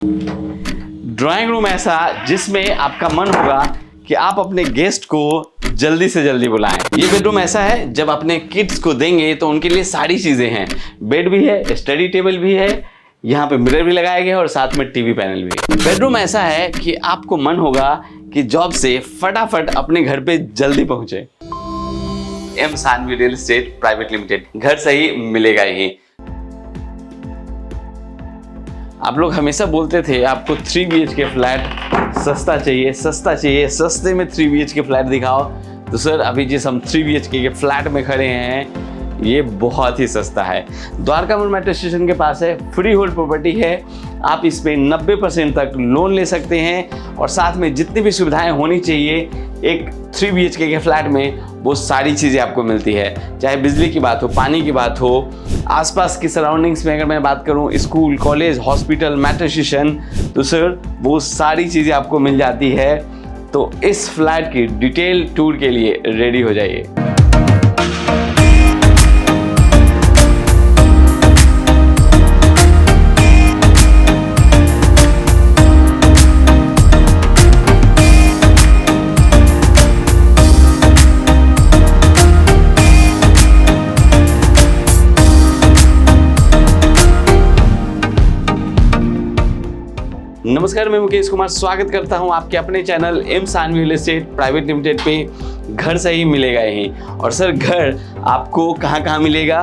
Drawing room ऐसा जिसमें आपका मन होगा कि आप अपने गेस्ट को जल्दी से जल्दी बुलाएं। ये बेडरूम ऐसा है जब अपने किड्स को देंगे तो उनके लिए सारी चीजें हैं। बेड भी है, स्टडी टेबल भी है, यहाँ पे मिरर भी लगाया गया है और साथ में टीवी पैनल भी है। बेडरूम ऐसा है कि आपको मन होगा कि जॉब से फटाफट अपने घर पे जल्दी पहुंचे। M Sanvi real estate private limited, घर सही मिलेगा ही। आप लोग हमेशा बोलते थे आपको 3 BHK फ्लैट सस्ता चाहिए, सस्ते में 3 BHK फ्लैट दिखाओ। तो सर अभी जिस हम 3 BHK के फ्लैट में खड़े हैं ये बहुत ही सस्ता है। द्वारका मोड़ मेट्रो स्टेशन के पास है, फ्री होल्ड प्रॉपर्टी है। आप इसमें 90% तक लोन ले सकते हैं और साथ में जितनी भी सुविधाएं होनी चाहिए एक 3 BHK के फ्लैट में वो सारी चीज़ें आपको मिलती है। चाहे बिजली की बात हो, पानी की बात हो, आसपास की सराउंडिंग्स में अगर मैं बात करूं, school, college, hospital, metro station, तो सर वो सारी चीज़ें आपको मिल जाती है। तो इस फ्लैट की डिटेल टूर के लिए रेडी हो जाइए। नमस्कार, मैं मुकेश कुमार स्वागत करता हूं आपके अपने channel M Sanvi real estate private limited पे। घर सही मिलेगा ही। और सर घर आपको कहां मिलेगा?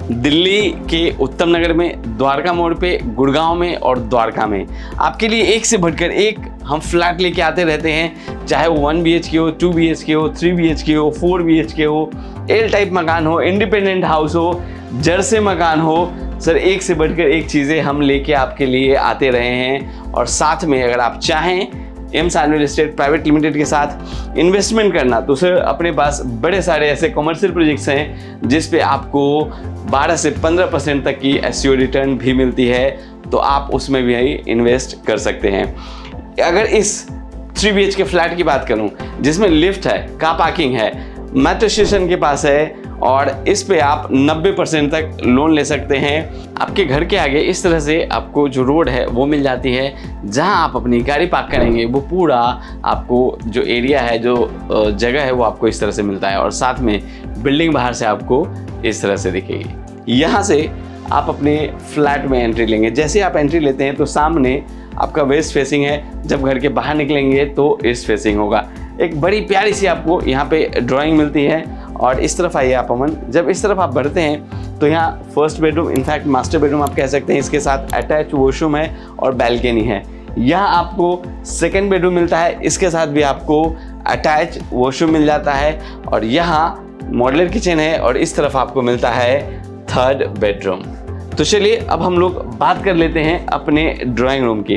दिल्ली के उत्तम नगर में, द्वारका मोड़ पे, गुड़गांव में और द्वारका में। आपके लिए एक से बढ़कर एक हम फ्लैट लेके आते रहते हैं, चाहे वो 1 BHK हो, 2 BHK हो, 3 BHK हो, 4 BHK हो, एल टाइप मकान हो, इंडिपेंडेंट हाउस हो, जर्से मकान हो। सर एक से बढ़कर एक चीज़ें हम लेके आपके लिए आते रहे हैं। और साथ में अगर आप चाहें M Sanvi real estate private limited के साथ इन्वेस्टमेंट करना तो सर अपने पास बड़े सारे ऐसे कमर्शियल प्रोजेक्ट्स हैं जिस पे आपको 12 से 15% तक की एससीओ रिटर्न भी मिलती है। तो आप उसमें भी इन्वेस्ट कर सकते हैं। अगर इस 3 BHK फ्लैट की बात करूं जिसमें लिफ्ट है, कार पार्किंग है, मेट्रो स्टेशन के पास है और इस पे आप 90% तक लोन ले सकते हैं। आपके घर के आगे इस तरह से आपको जो रोड है वो मिल जाती है, जहां आप अपनी गाड़ी पार्क करेंगे वो पूरा आपको जो एरिया है, जो जगह है वो आपको इस तरह से मिलता है। और साथ में बिल्डिंग बाहर से आपको इस तरह से दिखेगी। यहाँ से आप अपने फ्लैट में एंट्री लेंगे। जैसे आप एंट्री लेते हैं तो सामने आपका वेस्ट फेसिंग है, जब घर के बाहर निकलेंगे तो ईस्ट फेसिंग होगा। एक बड़ी प्यारी सी आपको यहाँ पे ड्राइंग मिलती है। और इस तरफ आइए आप अमन, जब इस तरफ आप बढ़ते हैं तो यहाँ first bedroom, in fact master bedroom आप कह सकते हैं, इसके साथ अटैच वॉशरूम है और बैल्कनी है। यहाँ आपको सेकंड बेडरूम मिलता है, इसके साथ भी आपको अटैच वॉशरूम मिल जाता है। और यहाँ मॉड्यूलर किचन है और इस तरफ आपको मिलता है थर्ड बेडरूम। तो चलिए अब हम लोग बात कर लेते हैं अपने ड्राइंग रूम की।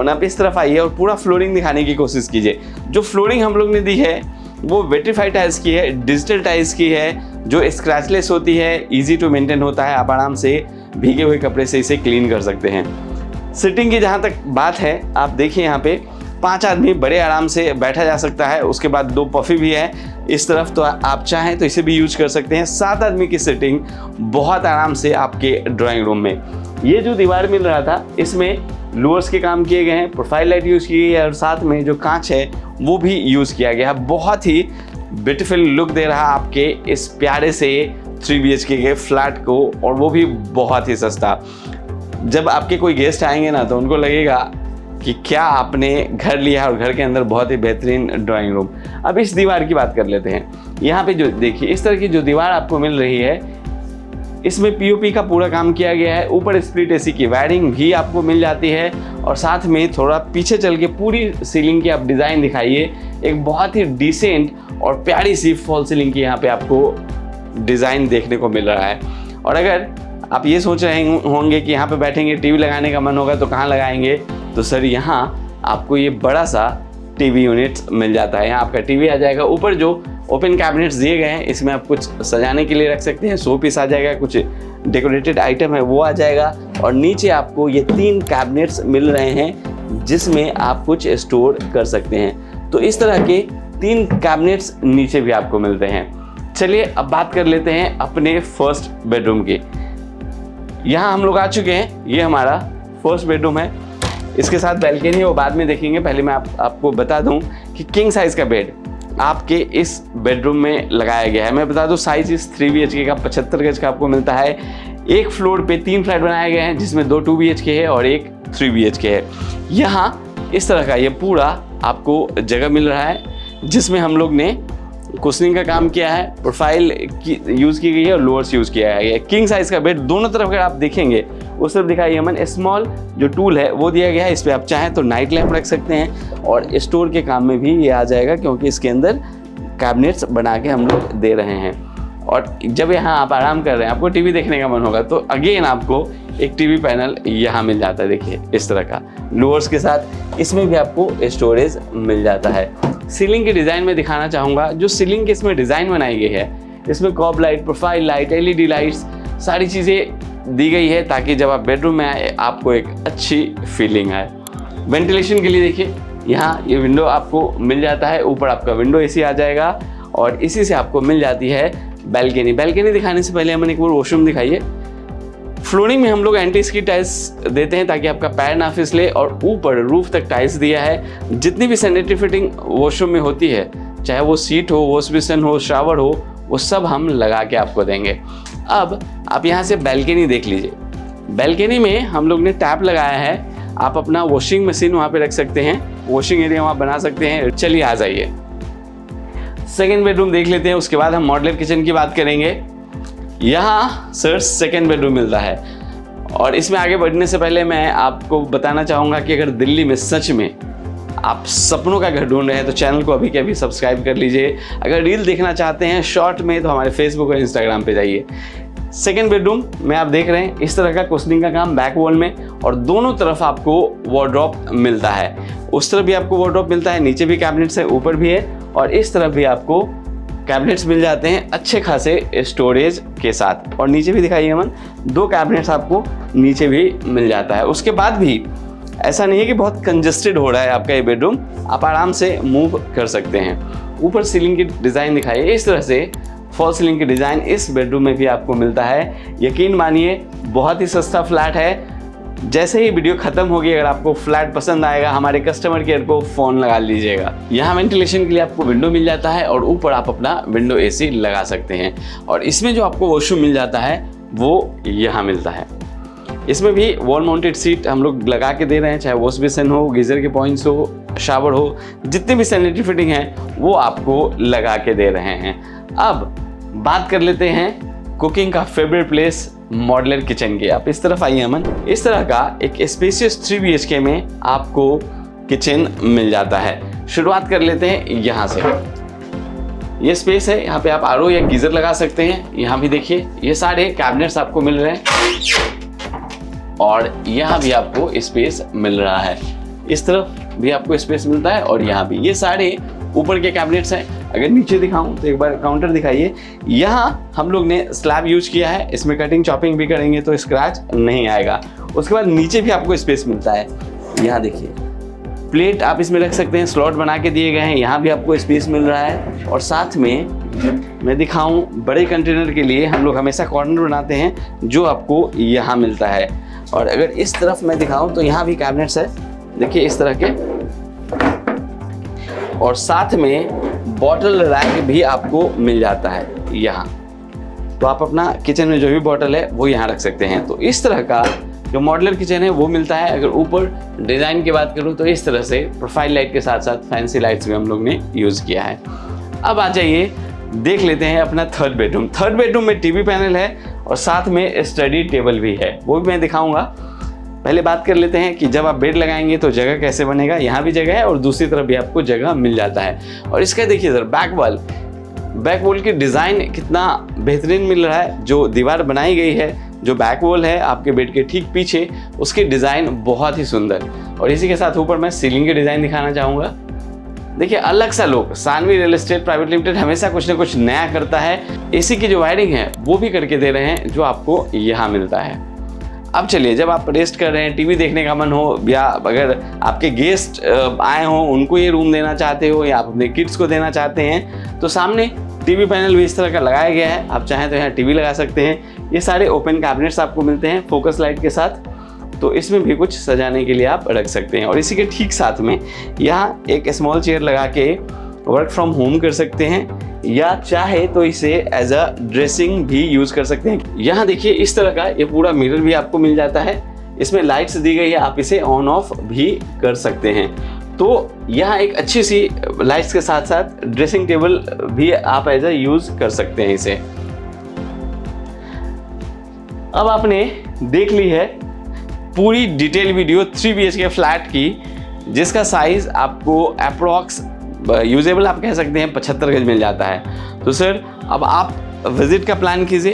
आप इस तरफ आइए और पूरा फ्लोरिंग दिखाने की कोशिश कीजिए। जो फ्लोरिंग हम लोग ने दी है वो वेट्रीफाइड टाइल्स की है, डिजिटल टाइल्स की है, जो स्क्रैचलेस होती है, इजी टू मेंटेन होता है। आप आराम से भीगे हुए कपड़े से इसे क्लीन कर सकते हैं। सिटिंग की जहाँ तक बात है, आप देखिए यहाँ पे 5 आदमी बड़े आराम से बैठा जा सकता है। उसके बाद 2 पफी भी है इस तरफ, तो आप चाहें तो इसे भी यूज कर सकते हैं। 7 आदमी की सिटिंग बहुत आराम से आपके ड्राइंग रूम में। ये जो दीवार मिल रहा था इसमें लूवर्स के काम किए गए हैं, प्रोफाइल लाइट यूज़ की गई है और साथ में जो कांच है वो भी यूज़ किया गया है। बहुत ही ब्यूटीफुल लुक दे रहा है आपके इस प्यारे से 3 BHK के फ्लैट को, और वो भी बहुत ही सस्ता। जब आपके कोई गेस्ट आएंगे ना तो उनको लगेगा कि क्या आपने घर लिया है, और घर के अंदर बहुत ही बेहतरीन ड्राइंग रूम। अब इस दीवार की बात कर लेते हैं। यहाँ पे जो देखिए इस तरह की जो दीवार आपको मिल रही है इसमें POP का पूरा काम किया गया है। ऊपर स्प्लिट AC की वायरिंग भी आपको मिल जाती है। और साथ में थोड़ा पीछे चल के पूरी सीलिंग की आप डिज़ाइन दिखाइए। एक बहुत ही डिसेंट और प्यारी सी फॉल सीलिंग की यहाँ पे आपको डिज़ाइन देखने को मिल रहा है। और अगर आप ये सोच रहे होंगे कि यहाँ पे बैठेंगे टीवी लगाने का मन होगा तो कहाँ लगाएंगे, तो सर यहाँ आपको ये बड़ा सा टीवी यूनिट मिल जाता है। यहाँ आपका टीवी आ जाएगा। ऊपर जो ओपन कैबिनेट्स दिए गए हैं इसमें आप कुछ सजाने के लिए रख सकते हैं, शो पीस आ जाएगा, कुछ डेकोरेटेड आइटम है वो आ जाएगा। और नीचे आपको ये 3 कैबिनेट्स मिल रहे हैं जिसमें आप कुछ स्टोर कर सकते हैं। तो इस तरह के 3 कैबिनेट्स नीचे भी आपको मिलते हैं। चलिए अब बात कर लेते हैं अपने फर्स्ट बेडरूम की। यहाँ हम लोग आ चुके हैं, ये हमारा फर्स्ट बेडरूम है। इसके साथ बैल्कनी वो बाद में देखेंगे। पहले मैं आपको बता दूं कि किंग साइज़ का बेड आपके इस बेडरूम में लगाया गया है। मैं बता दूं साइज इस 3 BHK का 75 गज का आपको मिलता है। एक फ्लोर पे 3 फ्लैट बनाए गए हैं, जिसमें 2 2 BHK है और एक 3 BHK है। यहाँ इस तरह का ये पूरा आपको जगह मिल रहा है, जिसमें हम लोग ने कुशनिंग का काम किया है, प्रोफाइल की यूज़ की गई है और लोअर्स यूज़ किया है। किंग साइज़ का बेड दोनों तरफ अगर आप देखेंगे, उस तरफ दिखाइए मन, स्मॉल जो टूल है वो दिया गया है। इस पर आप चाहें तो नाइट लैंप रख सकते हैं और स्टोर के काम में भी ये आ जाएगा, क्योंकि इसके अंदर कैबिनेट्स बना के हम लोग दे रहे हैं। और जब यहाँ आप आराम कर रहे हैं, आपको टीवी देखने का मन होगा, तो अगेन आपको एक टीवी पैनल यहाँ मिल जाता है। देखिए इस तरह का लोअर्स के साथ इसमें भी आपको स्टोरेज मिल जाता है। सीलिंग के डिज़ाइन में दिखाना चाहूँगा, जो सीलिंग के इसमें डिज़ाइन बनाई गई है, इसमें cob light, profile light, LED lights, सारी चीज़ें दी गई है ताकि जब आप बेडरूम में आए आपको एक अच्छी फीलिंग आए। वेंटिलेशन के लिए देखिए यहाँ ये विंडो आपको मिल जाता है, ऊपर आपका विंडो AC आ जाएगा और इसी से आपको मिल जाती है बैल्कनी। बैल्कनी दिखाने से पहले हमें एक बार वॉशरूम दिखाइए। फ्लोरिंग में हम लोग एंटी स्किड टाइल्स देते हैं ताकि आपका पैर ना फिसले, और ऊपर रूफ तक टाइल्स दिया है। जितनी भी सैनिटरी फिटिंग वॉशरूम में होती है, चाहे वो सीट हो, वॉश बेसिन हो, शावर हो, वो सब हम लगा के आपको देंगे। अब आप यहाँ से बैल्कनी देख लीजिए। बैल्कनी में हम लोग ने टैप लगाया है, आप अपना वॉशिंग मशीन वहाँ पे रख सकते हैं, वॉशिंग एरिया वहाँ बना सकते हैं। चलिए आ जाइए, सेकेंड बेडरूम देख लेते हैं, उसके बाद हम मॉड्यूलर किचन की बात करेंगे। यहाँ सर सेकेंड बेडरूम मिलता है, और इसमें आगे बढ़ने से पहले मैं आपको बताना चाहूँगा कि अगर दिल्ली में सच में आप सपनों का घर ढूंढ रहे हैं तो चैनल को अभी के अभी सब्सक्राइब कर लीजिए। अगर रील देखना चाहते हैं शॉर्ट में तो हमारे फेसबुक और इंस्टाग्राम पे जाइए। सेकेंड बेडरूम में आप देख रहे हैं इस तरह का कुशनिंग का काम बैक वॉल में, और दोनों तरफ आपको वार्डरोब मिलता है। उस तरफ भी आपको वार्डरोब मिलता है, नीचे भी कैबिनेट्स है, ऊपर भी है, और इस तरफ भी आपको कैबिनेट्स मिल जाते हैं अच्छे खासे स्टोरेज के साथ। और नीचे भी दिखाइए मन, 2 कैबिनेट्स आपको नीचे भी मिल जाता है। उसके बाद भी ऐसा नहीं है कि बहुत कंजस्टेड हो रहा है आपका ये बेडरूम, आप आराम से मूव कर सकते हैं। ऊपर सीलिंग की डिज़ाइन दिखाइए, इस तरह से फॉल सीलिंग की डिज़ाइन इस बेडरूम में भी आपको मिलता है। यकीन मानिए बहुत ही सस्ता फ्लैट है। जैसे ही वीडियो खत्म होगी, अगर आपको फ्लैट पसंद आएगा, हमारे कस्टमर केयर को फ़ोन लगा लीजिएगा। यहाँ वेंटिलेशन के लिए आपको विंडो मिल जाता है और ऊपर आप अपना विंडो AC लगा सकते हैं। और इसमें जो आपको वॉशरूम मिल जाता है वो यहाँ मिलता है। इसमें भी वॉल माउंटेड सीट हम लोग लगा के दे रहे हैं, चाहे वॉश बेसिन हो, गीज़र के पॉइंट्स हो, शावर हो, जितनी भी सैनिटरी फिटिंग है वो आपको लगा के दे रहे हैं। अब बात कर लेते हैं कुकिंग का फेवरेट प्लेस मॉड्यूलर किचन की। आप इस तरफ आइए अमन। इस तरह का एक स्पेशियस 3 BHK में आपको किचन मिल जाता है। शुरुआत कर लेते हैं यहाँ से। ये स्पेस है, यहाँ पे आप RO या गीज़र लगा सकते हैं। यहाँ भी देखिए ये सारे कैबिनेट्स आपको मिल रहे हैं, और यहाँ भी आपको स्पेस मिल रहा है। इस तरफ भी आपको स्पेस मिलता है, और यहाँ भी ये सारे ऊपर के कैबिनेट्स हैं। अगर नीचे दिखाऊं तो एक बार काउंटर दिखाइए। यहाँ हम लोग ने स्लैब यूज किया है, इसमें कटिंग चॉपिंग भी करेंगे तो स्क्रैच नहीं आएगा। उसके बाद नीचे भी आपको स्पेस मिलता है। यहाँ देखिए प्लेट आप इसमें रख सकते हैं, स्लॉट बना के दिए गए हैं, यहाँ भी आपको स्पेस मिल रहा है। और साथ में मैं दिखाऊं, बड़े कंटेनर के लिए हम लोग हमेशा कॉर्नर बनाते हैं, जो आपको यहाँ मिलता है। और अगर इस तरफ मैं दिखाऊं तो यहाँ भी कैबिनेट्स है, देखिए इस तरह के, और साथ में बॉटल रैक भी आपको मिल जाता है यहाँ। तो आप अपना किचन में जो भी बॉटल है वो यहाँ रख सकते हैं। तो इस तरह का जो मॉड्यूलर किचन है वो मिलता है। अगर ऊपर डिज़ाइन की बात करूँ तो इस तरह से प्रोफाइल लाइट के साथ साथ फैंसी लाइट्स भी हम लोग ने यूज़ किया है। अब आ जाइए देख लेते हैं अपना थर्ड बेडरूम। थर्ड बेडरूम में टीवी पैनल है और साथ में स्टडी टेबल भी है, वो भी मैं दिखाऊंगा। पहले बात कर लेते हैं कि जब आप बेड लगाएंगे तो जगह कैसे बनेगा। यहाँ भी जगह है और दूसरी तरफ भी आपको जगह मिल जाता है। और इसका देखिए सर बैक वॉल की डिज़ाइन कितना बेहतरीन मिल रहा है। जो दीवार बनाई गई है, जो बैक वॉल है आपके बेड के ठीक पीछे, उसकी डिज़ाइन बहुत ही सुंदर। और इसी के साथ ऊपर मैं सीलिंग की डिज़ाइन दिखाना चाहूँगा। देखिए अलग सा लोग, Sanvi real estate private limited हमेशा कुछ ना कुछ नया करता है। एसी की जो वायरिंग है वो भी करके दे रहे हैं, जो आपको यहाँ मिलता है। अब चलिए, जब आप रेस्ट कर रहे हैं, टीवी देखने का मन हो, या अगर आपके गेस्ट आए हों उनको ये रूम देना चाहते हो, या आप अपने किड्स को देना चाहते हैं, तो सामने टीवी पैनल भी इस तरह का लगाया गया है। आप चाहें तो यहाँ टीवी लगा सकते हैं। ये सारे ओपन कैबिनेट्स आपको मिलते हैं फोकस लाइट के साथ। तो इसमें भी कुछ सजाने के लिए आप रख सकते हैं। और इसी के ठीक साथ में यहाँ एक स्मॉल चेयर लगा के वर्क फ्रॉम होम कर सकते हैं, या चाहे तो इसे एज अ ड्रेसिंग भी यूज़ कर सकते हैं। यहाँ देखिए इस तरह का ये पूरा मिरर भी आपको मिल जाता है, इसमें लाइट्स दी गई है, आप इसे ऑन ऑफ भी कर सकते हैं। तो यहाँ एक अच्छी सी लाइट्स के साथ साथ ड्रेसिंग टेबल भी आप एज अ यूज़ कर सकते हैं इसे। अब आपने देख ली है पूरी डिटेल वीडियो 3 BHK फ्लैट की, जिसका साइज आपको अप्रॉक्स यूजेबल आप कह सकते हैं 75 गज मिल जाता है। तो सर अब आप विज़िट का प्लान कीजिए,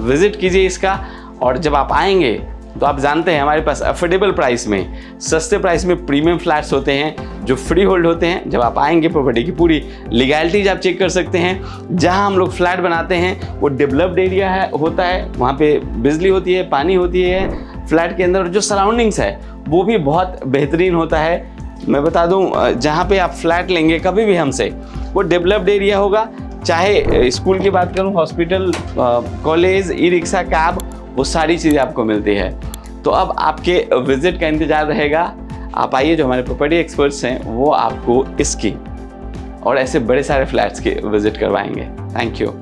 विज़िट कीजिए इसका, और जब आप आएंगे तो आप जानते हैं हमारे पास अफोर्डेबल प्राइस में, सस्ते प्राइस में प्रीमियम फ्लैट्स होते हैं जो फ्री होल्ड होते हैं। जब आप आएंगे प्रॉपर्टी की पूरी लीगैलिटीज आप चेक कर सकते हैं। जहां हम लोग फ्लैट बनाते हैं वो डेवलप्ड एरिया है होता है, वहाँ पे बिजली होती है, पानी होती है फ्लैट के अंदर, जो सराउंडिंग्स है वो भी बहुत बेहतरीन होता है। मैं बता दूं जहाँ पे आप फ्लैट लेंगे कभी भी हमसे, वो डेवलप्ड एरिया होगा। चाहे स्कूल की बात करूं, hospital, college, e rickshaw, cab, वो सारी चीज़ें आपको मिलती है। तो अब आपके विजिट का इंतज़ार रहेगा। आप आइए, जो हमारे प्रॉपर्टी एक्सपर्ट्स हैं वो आपको इसकी और ऐसे बड़े सारे फ्लैट्स के विजिट करवाएंगे। Thank you.